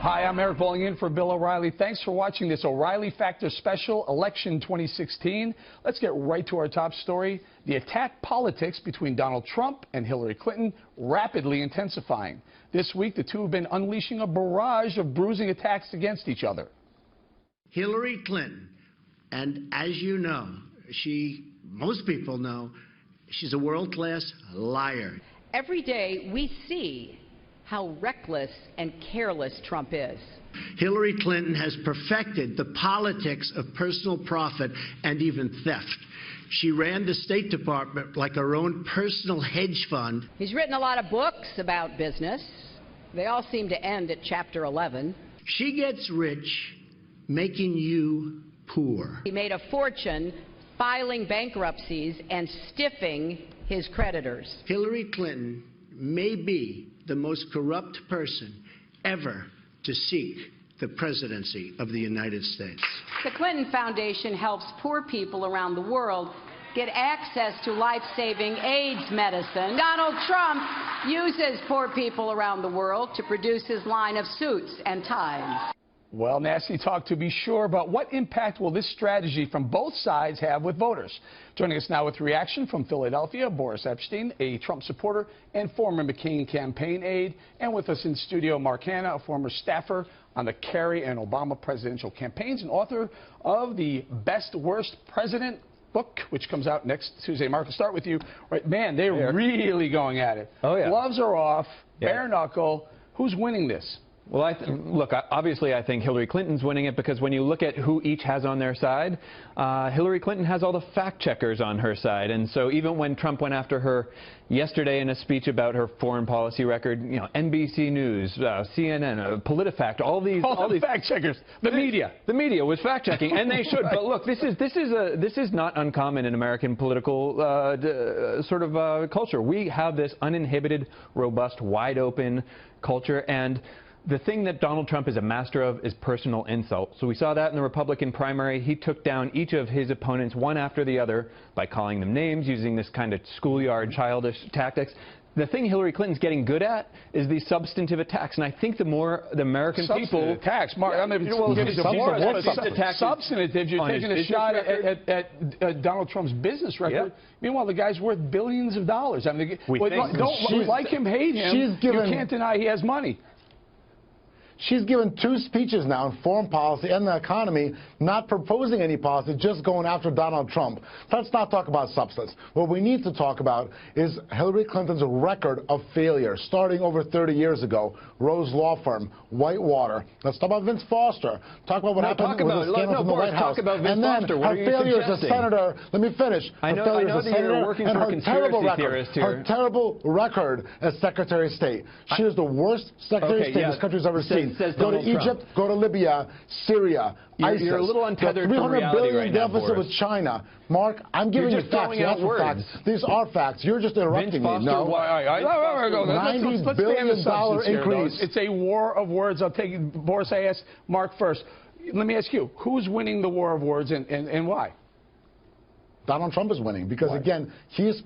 Hi, I'm Eric Bolling in for Bill O'Reilly. Thanks for watching this O'Reilly Factor Special Election 2016. Let's get right to our top story. The attack politics between Donald Trump and Hillary Clinton rapidly intensifying. This week, the two have been unleashing a barrage of bruising attacks against each other. Hillary Clinton, and as you know, most people know, she's a world-class liar. Every day we see how reckless and careless Trump is. Hillary Clinton has perfected the politics of personal profit and even theft. She ran the State Department like her own personal hedge fund. He's written a lot of books about business. They all seem to end at chapter 11. She gets rich making you poor. He made a fortune filing bankruptcies and stiffing his creditors. Hillary Clinton may be the most corrupt person ever to seek the presidency of the United States. The Clinton Foundation helps poor people around the world get access to life-saving AIDS medicine. Donald Trump uses poor people around the world to produce his line of suits and ties. Well, nasty talk to be sure, but what impact will this strategy from both sides have with voters? Joining us now with reaction from Philadelphia, Boris Epshteyn, a Trump supporter and former McCain campaign aide, and with us in studio, Mark Hanna, a former staffer on the Kerry and Obama presidential campaigns and author of the Best Worst President book, which comes out next Tuesday. Mark, I'll start with you. Right, man, they're really going at it. Oh, yeah. Gloves are off, bare knuckle. Who's winning this? Well, look, obviously I think Hillary Clinton's winning it because when you look at who each has on their side, Hillary Clinton has all the fact-checkers on her side. And so even when Trump went after her yesterday in a speech about her foreign policy record, you know, NBC News, CNN, PolitiFact, all these fact-checkers, the media was fact-checking, and they should. Right. But look, this is not uncommon in American political sort of culture. We have this uninhibited, robust, wide-open culture, and the thing that Donald Trump is a master of is personal insult. So we saw that in the Republican primary. He took down each of his opponents one after the other by calling them names, using this kind of schoolyard, childish tactics. The thing Hillary Clinton's getting good at is these substantive attacks, and I think the more the American people attacks, Mark, yeah, I mean, substantive. You're taking a shot at Donald Trump's business record. Yeah. Meanwhile, the guy's worth billions of dollars. I mean, don't like him, hate him. You can't deny he has money. She's given 2 speeches now on foreign policy and the economy, not proposing any policy, just going after Donald Trump. Let's not talk about substance. What we need to talk about is Hillary Clinton's record of failure, starting over 30 years ago. Rose Law Firm, Whitewater. Let's talk about Vince Foster. Talk about what happened with the scandal from the White House. And then her failure as a senator. Let me finish. I know that you're working for a conspiracy theorist here. Her terrible record as Secretary of State. She is the worst Secretary of State this country's ever seen. Go to Egypt, go to Libya, Syria, ISIS. You're a little untethered to reality $300 billion right now, deficit Boris. with China. Mark, I'm giving you facts. Facts. These are facts. You're just interrupting me. No. $90 billion increase. It's a war of words. I'll take it. Boris, I asked Mark first. Let me ask you, who's winning the war of words and why? Donald Trump is winning because, again, he is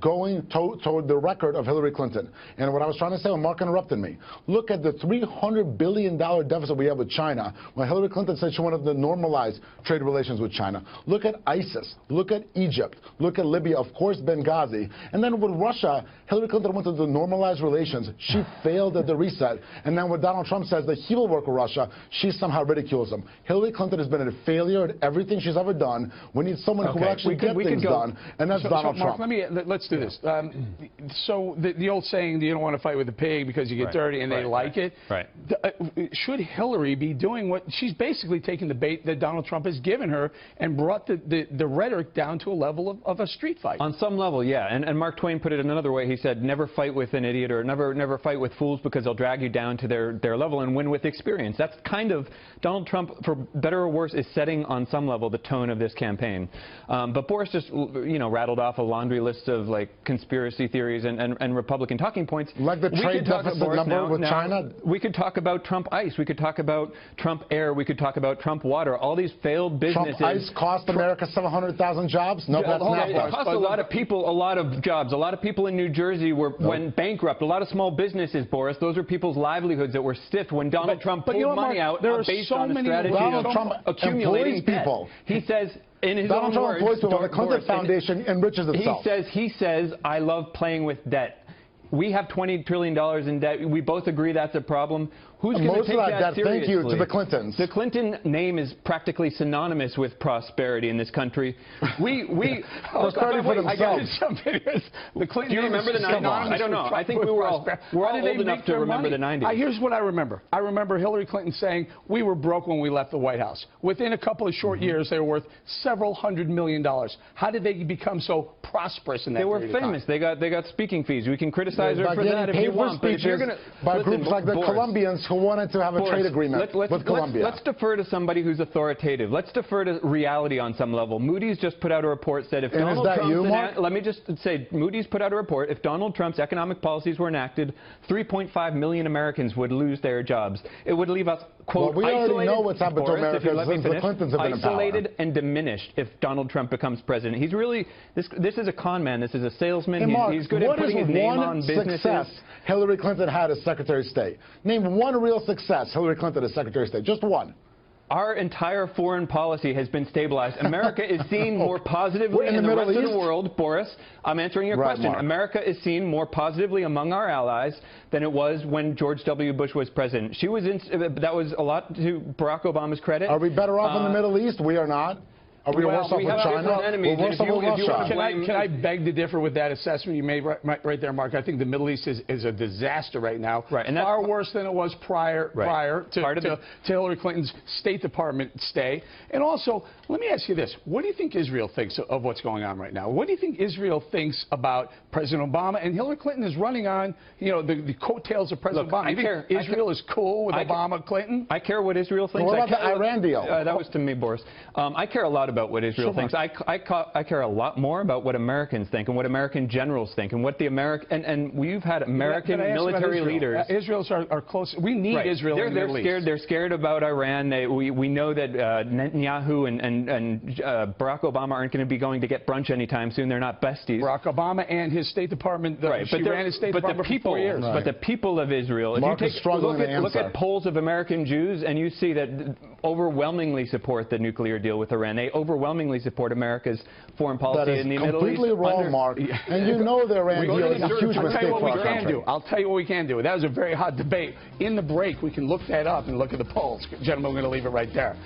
going toward the record of Hillary Clinton. And what I was trying to say when Mark interrupted me, look at the $300 billion deficit we have with China when Hillary Clinton said she wanted to normalize trade relations with China. Look at ISIS. Look at Egypt. Look at Libya, of course, Benghazi. And then with Russia, Hillary Clinton wanted to normalize relations. She failed at the reset. And then when Donald Trump says that he will work with Russia, she somehow ridicules him. Hillary Clinton has been a failure at everything she's ever done. We need someone who will actually get things done, and that's Donald Trump. Mark, let's do this. So the old saying, you don't want to fight with a pig because you get dirty, and they like it. Right. Should Hillary be doing what she's basically taking the bait that Donald Trump has given her and brought the rhetoric down to a level of a street fight? On some level, yeah. And Mark Twain put it another way. He said, never fight with an idiot or never fight with fools because they'll drag you down to their level and win with experience. That's kind of Donald Trump, for better or worse, is setting on some level the tone of this campaign. But Boris just, rattled off a laundry list of like conspiracy theories and Republican talking points. Like the trade deficit number with China? We could talk about Trump Ice. We could talk about Trump Air. We could talk about Trump Water. All these failed businesses. Trump Ice cost America 700,000 jobs? No, that's not. It cost a lot of people a lot of jobs. A lot of people in New Jersey went bankrupt. A lot of small businesses, Boris. Those are people's livelihoods that were stiffed when Donald Trump pulled money out based on a strategy of accumulating people. He says, in his own words, the Clinton Foundation enriches itself. He says, I love playing with debt. We have $20 trillion in debt. We both agree that's a problem. Who's going to take that seriously? Thank you to the Clintons. The Clinton name is practically synonymous with prosperity in this country. Prosperity for themselves. The Clinton. Do you remember the 90s? I don't know. I think we're all old enough to remember the 90s. Here's what I remember. I remember Hillary Clinton saying we were broke when we left the White House. Within a couple of short years, they were worth several $100 million. How did they become so prosperous in that period of time? They were famous. They got speaking fees. We can criticize her for that if you want. But if you're going to by groups like the Colombians who wanted to have a trade agreement with Colombia. Let's defer to somebody who's authoritative. Let's defer to reality on some level. Moody's just put out a report said if Donald Trump's let me just say Moody's put out a report if Donald Trump's economic policies were enacted, 3.5 million Americans would lose their jobs. It would leave us quote we already know what's happened to America since the Clintons have been in power. Isolated and diminished if Donald Trump becomes president. He's really this is a con man. This is a salesman. He's good at putting his name on businesses. Success Hillary Clinton had as Secretary of State? Name one real success Hillary Clinton as Secretary of State. Just one. Our entire foreign policy has been stabilized. America is seen more positively in the rest of the world. Boris, I'm answering your question. Mark. America is seen more positively among our allies than it was when George W. Bush was president. That was a lot to Barack Obama's credit. Are we better off in the Middle East? We are not. Are we worse off with China? Enemies. We're worse off with Russia. Can I beg to differ with that assessment you made right there, Mark? I think the Middle East is a disaster right now. Right, and far worse than it was prior to Hillary Clinton's State Department stay. And also, let me ask you this. What do you think Israel thinks of what's going on right now? What do you think Israel thinks about President Obama? And Hillary Clinton is running on, the coattails of President Obama. You think Israel is cool with Obama, Clinton? I care what Israel thinks. What about the Iran deal? That was to me, Boris. I care a lot about what Israel thinks. I care a lot more about what Americans think and what American generals think and what the and we've had American military leaders. Israel's are close. We need Israel in the Middle East. They're scared about Iran. We know that Netanyahu and Barack Obama aren't going to be going to get brunch anytime soon. They're not besties. Barack Obama and his State Department. She ran his State Department for 4 years. But the people of Israel. Mark if you look at polls of American Jews, and you see that overwhelmingly support the nuclear deal with Iran. They overwhelmingly support America's foreign policy in the Middle East. That is completely wrong, Mark. And you know the Iran deal is a huge mistake for our country. I'll tell you what we can do. That was a very hot debate. In the break, we can look that up and look at the polls. Gentlemen, we're going to leave it right there.